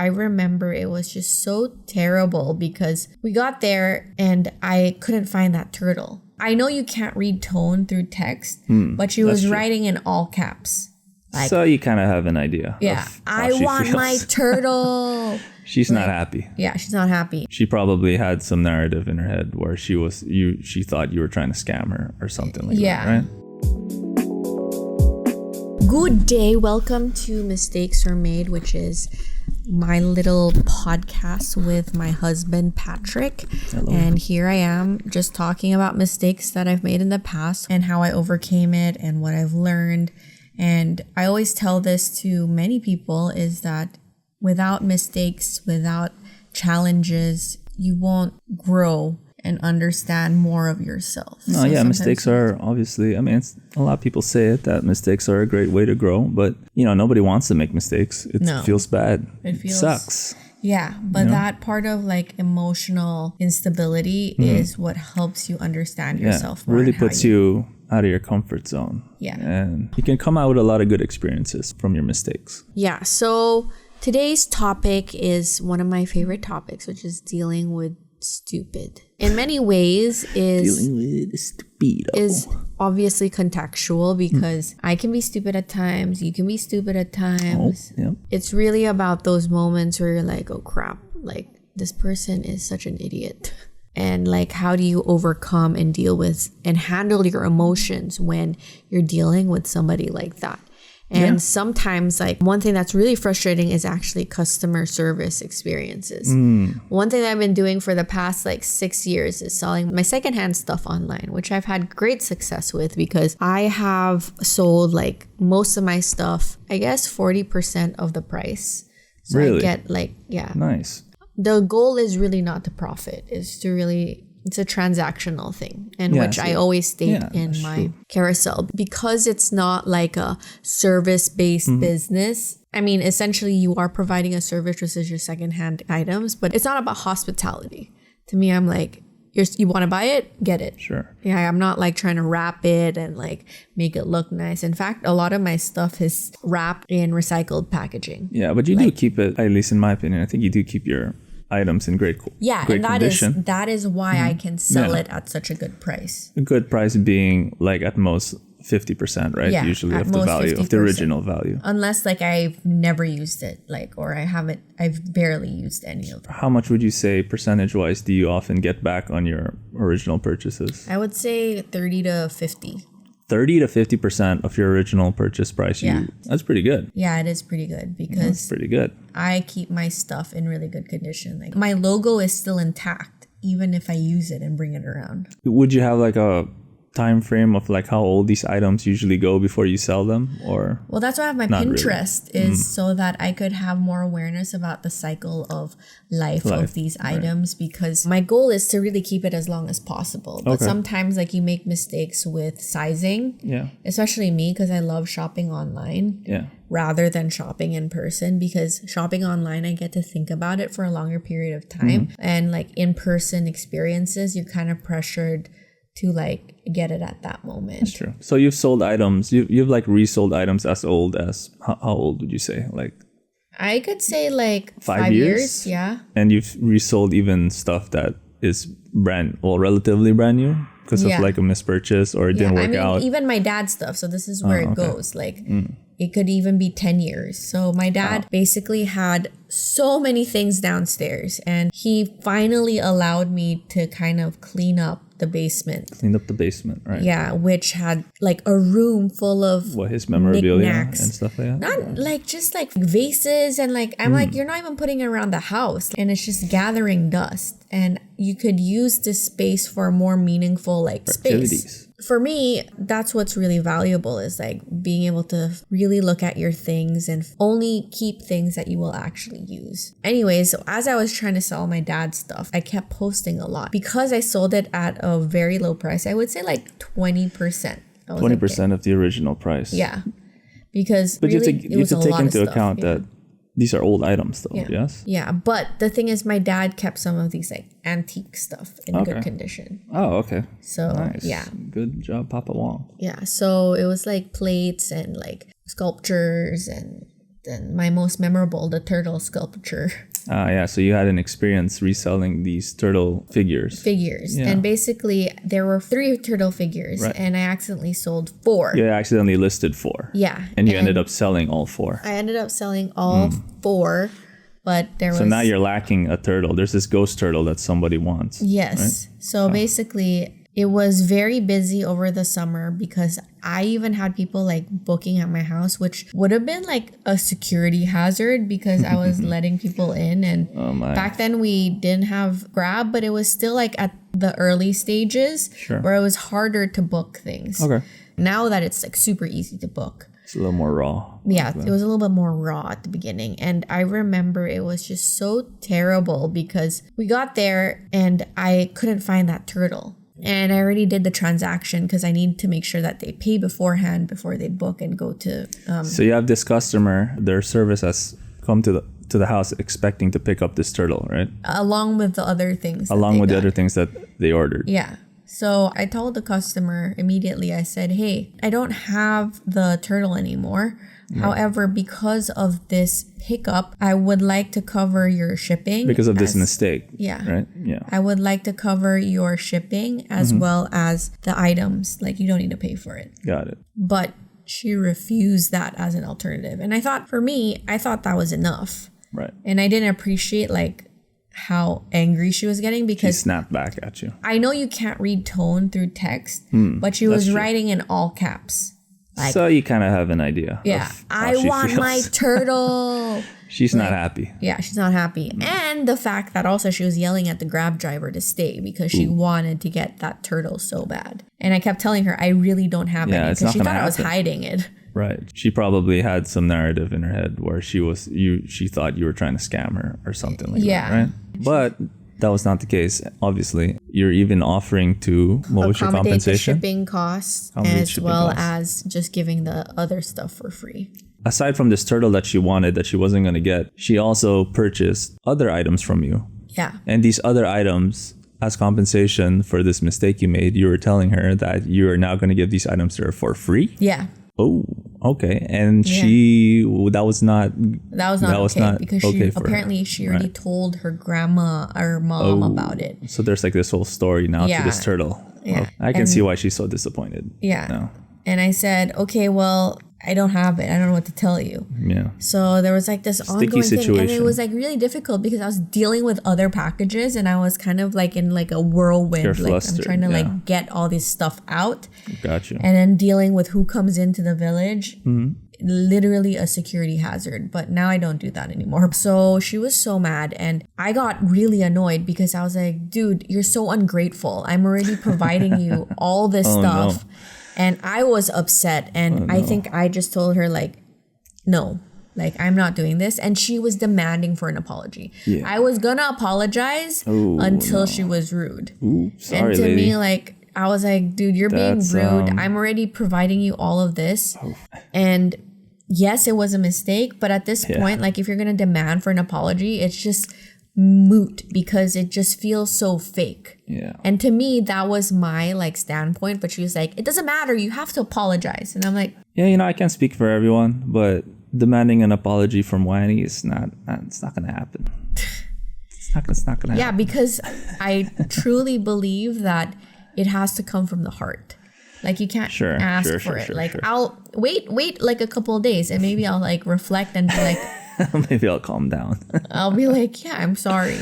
I remember it was just so terrible because we got there and I couldn't find that turtle. I know you can't read tone through text, but she was writing in all caps. Like, so you kind of have an idea. Yeah. I want my turtle. She's not happy. Yeah, she's not happy. She probably had some narrative in her head where she thought you were trying to scam her or something like that, right? Good day. Welcome to Mistakes Are Made, which is my little podcast with my husband, Patrick. Hello. And here I am just talking about mistakes that I've made in the past and how I overcame it and what I've learned. And I always tell this to many people is that without mistakes, without challenges, you won't grow and understand more of yourself. No, yeah, mistakes are obviously, a lot of people say it, that mistakes are a great way to grow, but, nobody wants to make mistakes. It feels bad. It sucks. Yeah, but that part of like emotional instability is what helps you understand yourself more. Really puts you out of your comfort zone. Yeah. And you can come out with a lot of good experiences from your mistakes. Yeah, so today's topic is one of my favorite topics, which is dealing with stupid. In many ways dealing with stupido is obviously contextual because I can be stupid at times, you can be stupid at times. Oh, yeah. It's really about those moments where you're like, oh crap, like this person is such an idiot. And like, how do you overcome and deal with and handle your emotions when you're dealing with somebody like that? And sometimes like one thing that's really frustrating is actually customer service experiences. One thing that I've been doing for the past like 6 years is selling my secondhand stuff online, which I've had great success with because I have sold like most of my stuff, I guess 40% of the price. So really? I get like, Nice. The goal is really not to profit, is to really, it's a transactional thing, and which I always state in my carousel, because it's not like a service-based business. I mean, essentially you are providing a service, which is your secondhand items, but it's not about hospitality. To me, I'm like, you want to buy it, get it. Sure. Yeah, I'm not like trying to wrap it and like make it look nice. In fact, a lot of my stuff is wrapped in recycled packaging. Yeah, but you do keep it, at least in my opinion, I think you do keep your items in great condition. That is why I can sell it at such a good price. A good price being like at most 50%, right? Yeah, usually of the value 50%. of the original value. Unless like I've never used it, like, or I've barely used any of it. How much would you say percentage wise do you often get back on your original purchases? I would say 30 to 50. 30 to 50% of your original purchase price. That's pretty good. Yeah, it is pretty good because that's pretty good. I keep my stuff in really good condition. Like my logo is still intact, even if I use it and bring it around. Would you have like a time frame of like how old these items usually go before you sell them? Or well, that's why I have my Pinterest is so that I could have more awareness about the cycle of life of these items, because my goal is to really keep it as long as possible. But sometimes like you make mistakes with sizing, especially me, because I love shopping online rather than shopping in person, because shopping online I get to think about it for a longer period of time, and like in-person experiences you're kind of pressured to like get it at that moment. That's true. So you've sold items, you've like resold items as old as, how old would you say? Like I could say like 5 years. Yeah. And you've resold even stuff that is relatively brand new because of like a mispurchase or it didn't work out. Even my dad's stuff. So this is where it goes. Like it could even be 10 years. So my dad basically had so many things downstairs, and he finally allowed me to kind of clean up the basement. Cleaned up the basement, right? Yeah, which had like a room full of his memorabilia knickknacks and stuff like that. Not like just like vases and like I'm like, you're not even putting it around the house, and it's just gathering dust. And you could use this space for a more meaningful like space. For me, that's what's really valuable, is like being able to really look at your things and only keep things that you will actually use. Anyways, so as I was trying to sell my dad's stuff, I kept posting a lot because I sold it at a very low price. I would say like 20%. 20% of the original price. Yeah. Because but really, you have to take into account that these are old items though, yes? Yeah, but the thing is my dad kept some of these like antique stuff in good condition. Oh, okay. So, nice. Good job, Papa Wong. Yeah, so it was like plates and like sculptures and my most memorable, the turtle sculpture. Yeah, so you had an experience reselling these turtle figures. Yeah. And basically there were 3 turtle figures, right. And I accidentally sold 4. You accidentally listed 4. Yeah. And you ended up selling all 4. I ended up selling all 4, but So now you're lacking a turtle. There's this ghost turtle that somebody wants. Yes. Right? So basically it was very busy over the summer because I even had people like booking at my house, which would have been like a security hazard because I was letting people in. And back then we didn't have Grab, but it was still like at the early stages where it was harder to book things. Okay. Now that it's like super easy to book. It's a little more raw. Yeah, it was a little bit more raw at the beginning. And I remember it was just so terrible because we got there and I couldn't find that turtle. And I already did the transaction because I need to make sure that they pay beforehand before they book and go to... So you have this customer, their service has come to the house expecting to pick up this turtle, right? Along with the other things. The other things that they ordered. Yeah. So I told the customer immediately, I said, hey, I don't have the turtle anymore. However, because of this hiccup, I would like to cover your shipping. Because of this mistake. Yeah. Right? Yeah. I would like to cover your shipping as well as the items. Like, you don't need to pay for it. Got it. But she refused that as an alternative. And I thought, for me, I thought that was enough. Right. And I didn't appreciate, like, how angry she was getting because... She snapped back at you. I know you can't read tone through text, but she was writing in all caps. Like, so you kind of have an idea. Yeah. I want my turtle. She's not happy. Yeah, she's not happy. And the fact that also she was yelling at the Grab driver to stay because she wanted to get that turtle so bad. And I kept telling her, I really don't have any because she thought I was hiding it. Right. She probably had some narrative in her head where she thought you were trying to scam her or something like that, right? But that was not the case. Obviously, you're even offering to what your compensation? The shipping costs as well as just giving the other stuff for free. Aside from this turtle that she wanted that she wasn't going to get, she also purchased other items from you. Yeah. And these other items, as compensation for this mistake you made, you were telling her that you are now going to give these items to her for free? Yeah. Oh, okay. And that was not okay because she already told her grandma or mom about it. So there's like this whole story now to this turtle. Yeah. Well, I can see why she's so disappointed. Yeah. No. And I said, okay, well, I don't have it. I don't know what to tell you. Yeah. So there was like this ongoing thing. And it was like really difficult because I was dealing with other packages and I was kind of like in like a whirlwind. You're like flustered, I'm trying to like get all this stuff out. Gotcha. And then dealing with who comes into the village. Literally a security hazard. But now I don't do that anymore. So she was so mad and I got really annoyed because I was like, dude, you're so ungrateful. I'm already providing you all this stuff. No. And I was upset and I think I just told her like, no, like I'm not doing this. And she was demanding for an apology. Yeah. I was gonna apologize until she was rude. Ooh, sorry, and to lady. me, like, I was like, dude, you're being rude. I'm already providing you all of this. And yes, it was a mistake. But at this point, like if you're gonna demand for an apology, it's just moot because it just feels so fake. Yeah. And to me, that was my like standpoint. But she was like, it doesn't matter. You have to apologize. And I'm like, yeah, I can't speak for everyone, but demanding an apology from Winnie is it's not going to happen. It's not going to happen. Yeah, because I truly believe that it has to come from the heart. Like you can't ask for it. I'll wait like a couple of days and maybe I'll like reflect and be like, maybe I'll calm down. I'll be like, yeah, I'm sorry.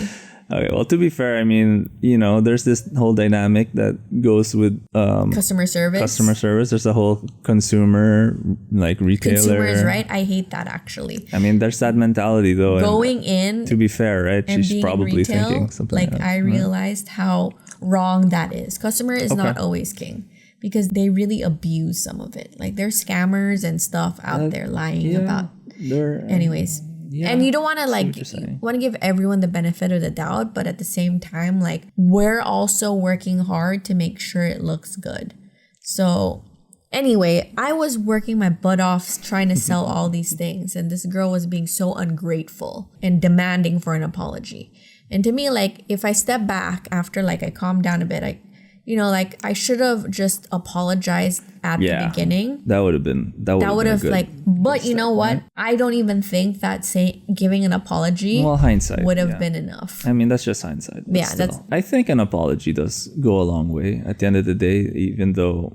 Okay, well, to be fair, I mean, there's this whole dynamic that goes with customer service. There's a whole consumer, like retailer. Consumers, right? I hate that actually. I mean, there's that mentality though. Going in. To be fair, right? She's probably retail, thinking something like that. I realized how wrong that is. Customer is not always king. Because they really abuse some of it. Like there's scammers and stuff out there lying about. Anyways. Yeah, and you don't want to like, you want to give everyone the benefit of the doubt. But at the same time, like we're also working hard to make sure it looks good. So anyway, I was working my butt off trying to sell all these things. And this girl was being so ungrateful and demanding for an apology. And to me, like if I step back after like I calm down a bit, like I should have just apologized at the beginning. That would have been good, but you know what? Right? I don't even think that giving an apology hindsight would have been enough. I mean, that's just hindsight. I think an apology does go a long way at the end of the day, even though,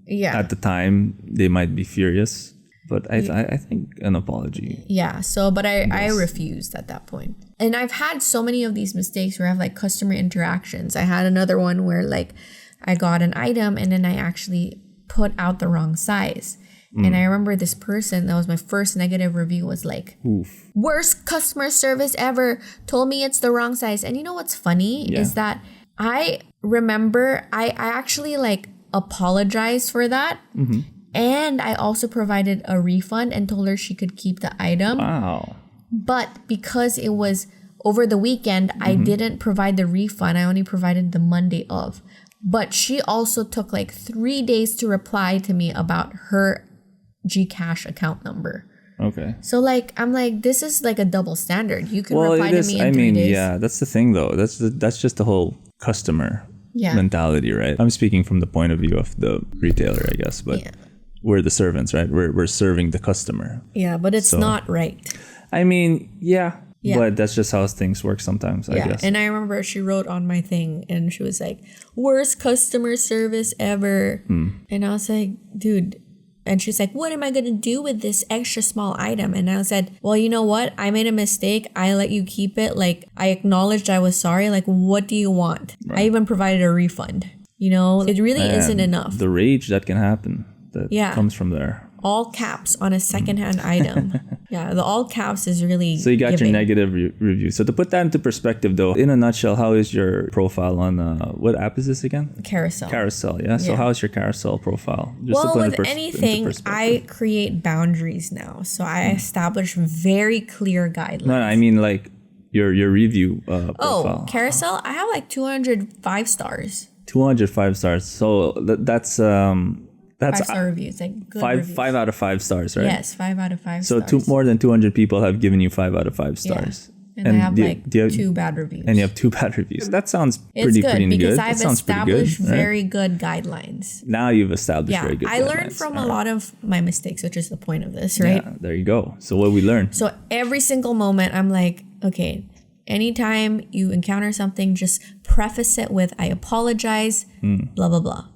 at the time they might be furious. But I think an apology. Yeah. So, but I refused at that point. And I've had so many of these mistakes where I have like customer interactions. I had another one where like I got an item and then I actually put out the wrong size. And I remember this person, that was my first negative review, was like, oof, worst customer service ever, told me it's the wrong size. And you know what's funny is that I remember I actually like apologized for that. Mm-hmm. And I also provided a refund and told her she could keep the item. Wow. But because it was over the weekend, I didn't provide the refund. I only provided the Monday of. But she also took like 3 days to reply to me about her Gcash account number. Okay. So like, I'm like, this is like a double standard. You can reply to me in 3 days. Yeah, that's the thing though. That's just the whole customer mentality, right? I'm speaking from the point of view of the retailer, I guess, but we're the servants, right? We're serving the customer. Yeah, but it's not right. I mean, but that's just how things work sometimes, I guess. And I remember she wrote on my thing and she was like, worst customer service ever. And I was like, dude. And she's like, what am I going to do with this extra small item? And I said, well, you know what? I made a mistake. I let you keep it. Like, I acknowledged I was sorry. Like, what do you want? Right. I even provided a refund. It really isn't enough. The rage that can happen that comes from there. All caps on a secondhand item. The all caps is really So you got your negative review. So to put that into perspective though, in a nutshell, how is your profile on, what app is this again? Carousel, yeah. So how is your carousel profile? Just with anything, I create boundaries now. So I establish very clear guidelines. No, I mean like your review profile. Carousel, I have like 205 stars. 205 stars. So that's 5-star reviews, like good reviews. 5 out of 5 stars, right? Yes, 5 out of 5 stars. So more than 200 people have given you 5 out of 5 stars. And I have two bad reviews. And you have 2 bad reviews. That sounds pretty good. Because I've established very good guidelines. Now you've established very good guidelines. I learned from a lot of my mistakes, which is the point of this, right? Yeah, there you go. So what we learned. So every single moment, I'm like, okay, anytime you encounter something, just preface it with, I apologize, blah, blah, blah.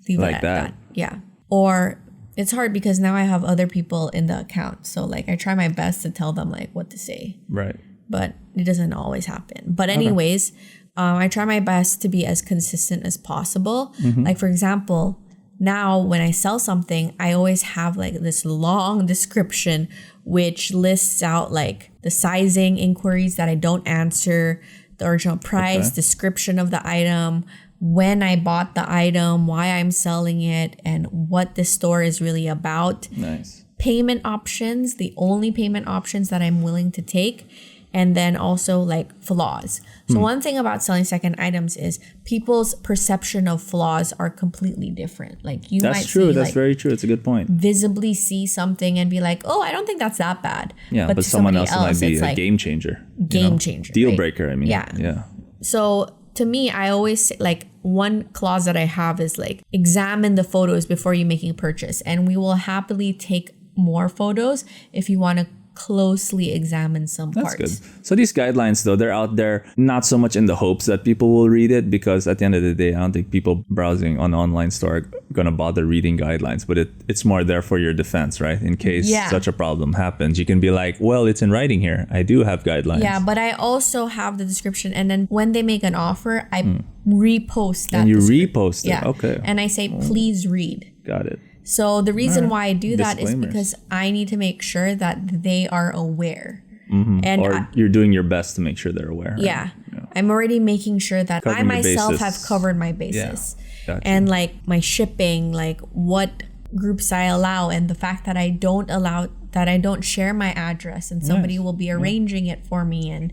Leave it at that. Yeah. Or it's hard because now I have other people in the account. So like I try my best to tell them like what to say. Right. But it doesn't always happen. But anyways, I try my best to be as consistent as possible. Like for example, now when I sell something, I always have like this long description which lists out like the sizing inquiries that I don't answer, the original price, description of the item, when I bought the item, why I'm selling it, and what the store is really about. Nice. Payment options, the only payment options that I'm willing to take. And then also like flaws. So one thing about selling second items is people's perception of flaws are completely different. Like you might see, that's very true. It's a good point. Visibly see something and be like, oh, I don't think that's that bad. Yeah, but someone else might be a game changer. Game changer. Deal breaker, I mean. Yeah. So to me, I always say, like, one clause that I have is like, examine the photos before you making a purchase. And we will happily take more photos if you want to closely examine some parts. That's good. So these guidelines though, they're out there not so much in the hopes that people will read it, because at the end of the day, I don't think people browsing on an online store are gonna bother reading guidelines, but it's more there for your defense, right? In case such a problem happens, you can be like, well, it's in writing here. I do have guidelines. Yeah, but I also have the description, and then when they make an offer, I repost that. And you repost it. Yeah. Okay. And I say, please read. Got it. So the reason why I do that is because I need to make sure that they are aware. And you're doing your best to make sure they're aware. Right? Yeah. I'm already making sure that I myself have covered my bases. Yeah. Gotcha. And like my shipping, like what groups I allow, and the fact that I don't share my address and somebody will be arranging it for me, and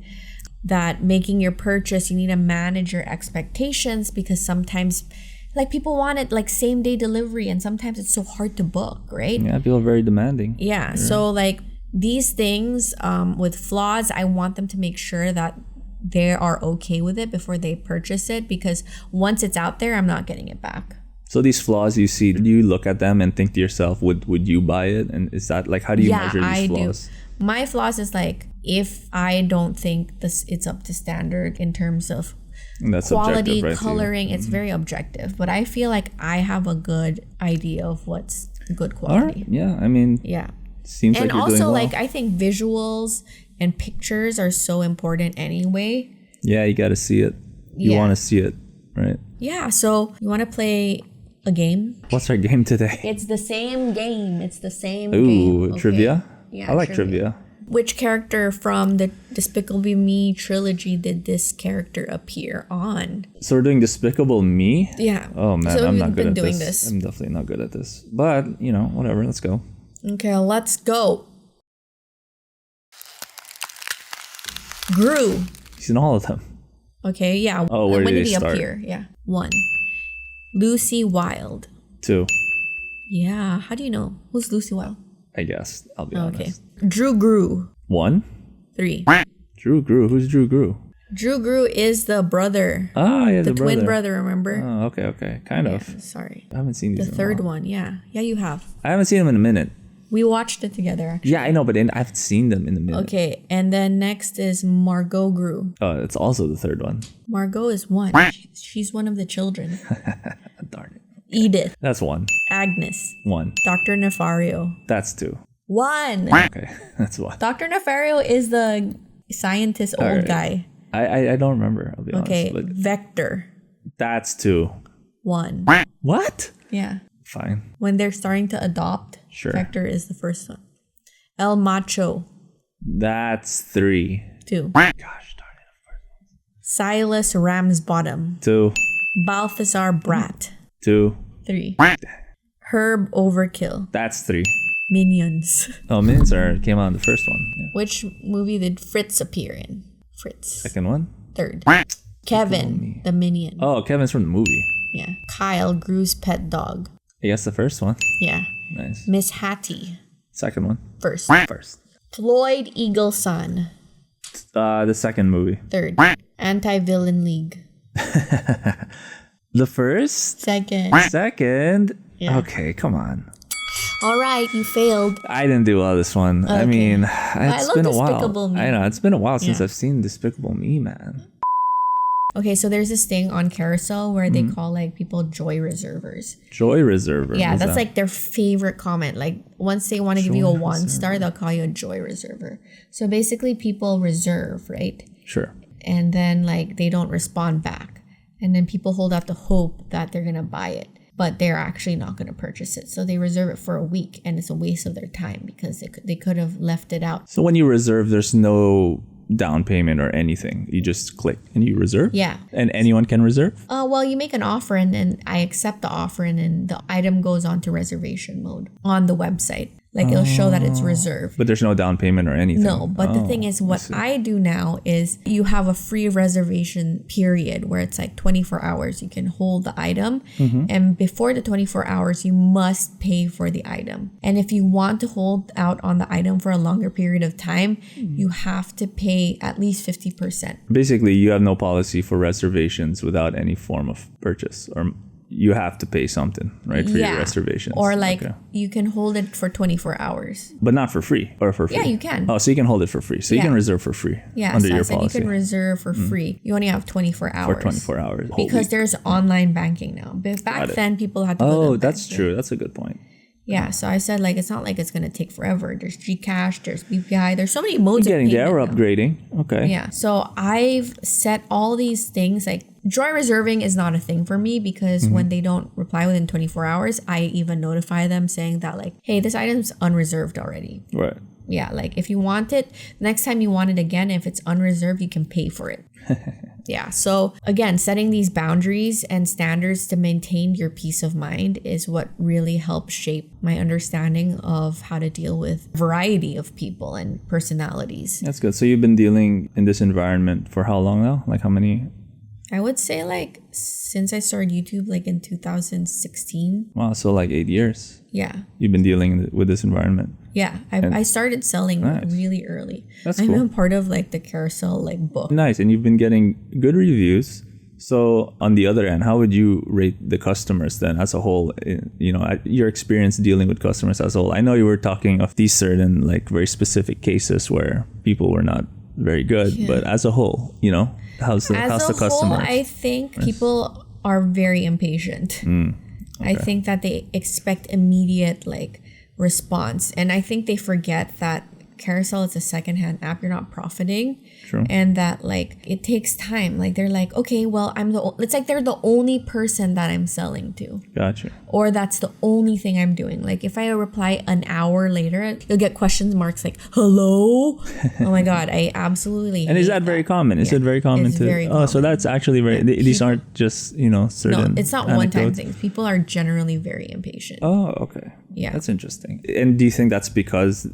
that making your purchase, you need to manage your expectations, because sometimes like people want it like same day delivery, and sometimes it's so hard to book, right? Yeah, people are very demanding. Yeah. So like these things with flaws, I want them to make sure that they are okay with it before they purchase it, because once it's out there, I'm not getting it back. So these flaws you see, do you look at them and think to yourself, would you buy it? And is that like, how do you measure these flaws? Do. My flaws is like, if I don't think it's up to standard in terms of quality, right, coloring, it's very objective. But I feel like I have a good idea of what's good quality. All right. Yeah, I mean, seems like you're doing well. And also, like, I think visuals and pictures are so important anyway. Yeah, you got to see it. You want to see it, right? Yeah, so you want to play a game? What's our game today? It's the same game. Game. Ooh, trivia? Yeah, I like trivia. Which character from the Despicable Me trilogy did this character appear on? So we're doing Despicable Me? Yeah. Oh man, I'm not good at this. I'm definitely not good at this. But, whatever, let's go. Okay, let's go. Gru. He's in all of them. Okay, yeah. Oh, when did he start? Appear? Yeah. 1. Lucy Wilde. 2. Yeah, how do you know? Who's Lucy Wilde? I guess. I'll be honest. Drew Gru. 1. 3. Drew Gru. Who's Drew Gru? Drew Gru is the brother. Ah, yeah, the twin brother, remember? Oh, okay. Kind of. Sorry. I haven't seen these. The third one, yeah. Yeah, you have. I haven't seen them in a minute. We watched it together, actually. Yeah, I know, but I've seen them in a minute. Okay, and then next is Margot Gru. Oh, it's also the third one. Margot is 1. She's one of the children. Darn it. Edith. That's 1. Agnes. 1. Dr. Nefario. That's 2. 1. Okay, that's 1. Dr. Nefario is the scientist old guy. I don't remember, I'll be honest. Okay, Vector. That's 2. 1. What? Yeah. Fine. When they're starting to adopt, Vector is the first one. El Macho. That's 3. 2. Gosh, darn it. Silas Ramsbottom. 2. Balthazar Brat. 2. 3. Herb Overkill. That's 3. Minions. Oh, Minions came out in the first one. Yeah. Which movie did Fritz appear in? Fritz. Second one? 3rd. Kevin, the Minion. Oh, Kevin's from the movie. Yeah. Kyle, Gru's pet dog. I guess the first one. Yeah. Nice. Miss Hattie. Second one. First. Floyd Eagleson. The second movie. 3rd. Anti-Villain League. The first? Second? Yeah. Okay, come on. All right, you failed. I didn't do well this one. Okay. I mean, it's been a while. Despicable Me. I know, it's been a while since I've seen Despicable Me, man. Okay, so there's this thing on Carousel where they call like people joy reservers. Joy reserver. Yeah, that's like their favorite comment. Like once they want to give you a 1-star, they'll call you a joy reserver. So basically people reserve, right? Sure. And then like they don't respond back. And then people hold out the hope that they're going to buy it, but they're actually not going to purchase it. So they reserve it for a week, and it's a waste of their time because they could have left it out. So when you reserve, there's no down payment or anything. You just click and you reserve? Yeah. And anyone can reserve? Well, you make an offer and then I accept the offer and then the item goes on to reservation mode on the website. Like it'll show that it's reserved. But there's no down payment or anything? No, but the thing is what I do now is you have a free reservation period where it's like 24 hours. You can hold the item and before the 24 hours, you must pay for the item. And if you want to hold out on the item for a longer period of time, you have to pay at least 50%. Basically, you have no policy for reservations without any form of purchase, or you have to pay something, right, for your reservations. Or like you can hold it for 24 hours. But not for free or for free? Yeah, you can. Oh, so you can hold it for free. So you can reserve for free under your policy. You can reserve for free. You only have 24 hours. For 24 hours. Because there's online banking now. But back then, people had to go to the bank. That's true. That's a good point. Yeah, so I said, like, it's not like it's going to take forever. There's Gcash, there's BPI, there's so many modes of payment. We're upgrading. Okay. Yeah, so I've set all these things, like, joy reserving is not a thing for me because when they don't reply within 24 hours, I even notify them saying that, like, hey, this item's unreserved already. Right. Yeah, like, if you want it, next time you want it again, if it's unreserved, you can pay for it. Yeah, so again, setting these boundaries and standards to maintain your peace of mind is what really helps shape my understanding of how to deal with a variety of people and personalities. That's good. So you've been dealing in this environment for how long now? Like how many I would say like since I started YouTube like in 2016. Wow, so like 8 years. Yeah. You've been dealing with this environment. Yeah, I started selling really early. That's I'm cool. a part of like the carousel like book. Nice, and you've been getting good reviews. So on the other end, how would you rate the customers then as a whole? You know, your experience dealing with customers as a whole. I know you were talking of these certain like very specific cases where people were not very good, but as a whole, you know, how's the customer? I think people are very impatient. Okay. I think that they expect immediate like response, and I think they forget that Carousel is a secondhand app. You're not profiting. True. And that like it takes time. Like they're like, okay, well, it's like they're the only person that I'm selling to. Gotcha. Or that's the only thing I'm doing. Like if I reply an hour later, you'll get question marks like, hello? Oh my God, I absolutely hate And is that very common? Is it very common too? Very common. Oh, so that's actually very, these aren't just, you know, certain No, it's not one-time things. People are generally very impatient. Oh, okay. Yeah. That's interesting. And do you think that's because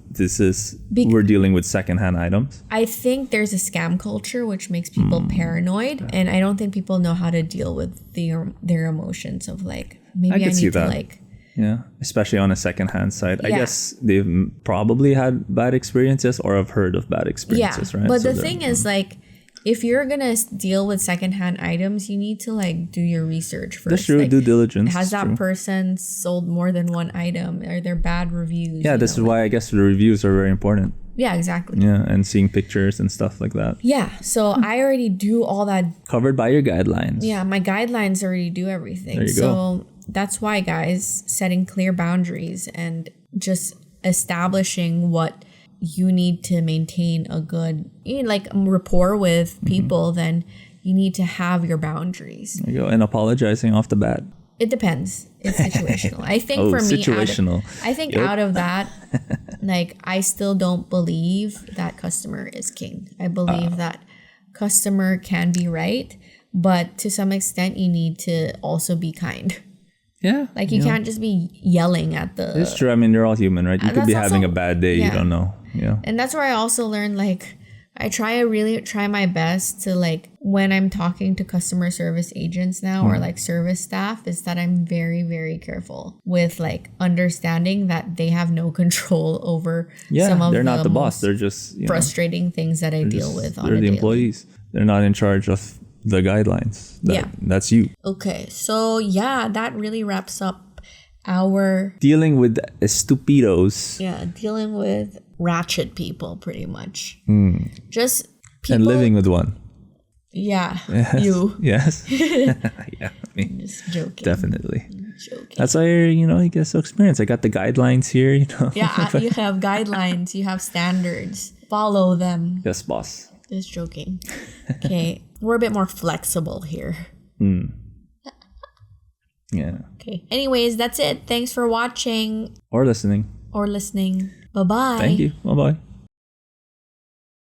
we're dealing with secondhand items? I think there's a scam culture which makes people paranoid, and I don't think people know how to deal with their emotions of like, maybe I need to like... Yeah, especially on a secondhand side. Yeah. I guess they've probably had bad experiences or have heard of bad experiences, right? But so the thing is like, if you're gonna deal with secondhand items, you need to like do your research first. That's true, like, due diligence. Has that person sold more than one item? Are there bad reviews? Yeah, this is why I guess the reviews are very important. Yeah, exactly. Yeah, and seeing pictures and stuff like that. Yeah, so I already do all that. Covered by your guidelines. Yeah, my guidelines already do everything. There you go. That's why, guys, setting clear boundaries and just establishing what you need to maintain a good like rapport with people, then you need to have your boundaries. There you go. And apologizing off the bat. It depends. It's situational. I think for me, out of that, like I still don't believe that customer is king. I believe that customer can be right, but to some extent you need to also be kind. Yeah. Like you can't just be yelling at the... It's true. I mean, they're all human, right? You could be having a bad day. Yeah. You don't know. Yeah. And that's where I also learned, like, I really try my best to, like, when I'm talking to customer service agents now or, like, service staff, is that I'm very, very careful with, like, understanding that they have no control over some of they're not the boss. They're just... frustrating things that I deal with on a daily. They're the employees. They're not in charge of the guidelines. That's you. Okay, so yeah, that really wraps up our dealing with estupidos. Yeah, dealing with ratchet people, pretty much. Just people, and living with one. Yeah, yes. You. Yes. Yeah, me. I'm just joking. Definitely. That's why you get so experienced. I got the guidelines here. Yeah, you have guidelines. You have standards. Follow them. Yes, boss. Just joking. Okay, we're a bit more flexible here. Yeah. Okay. Anyways, that's it. Thanks for watching. Or listening. Bye-bye. Thank you. Bye-bye.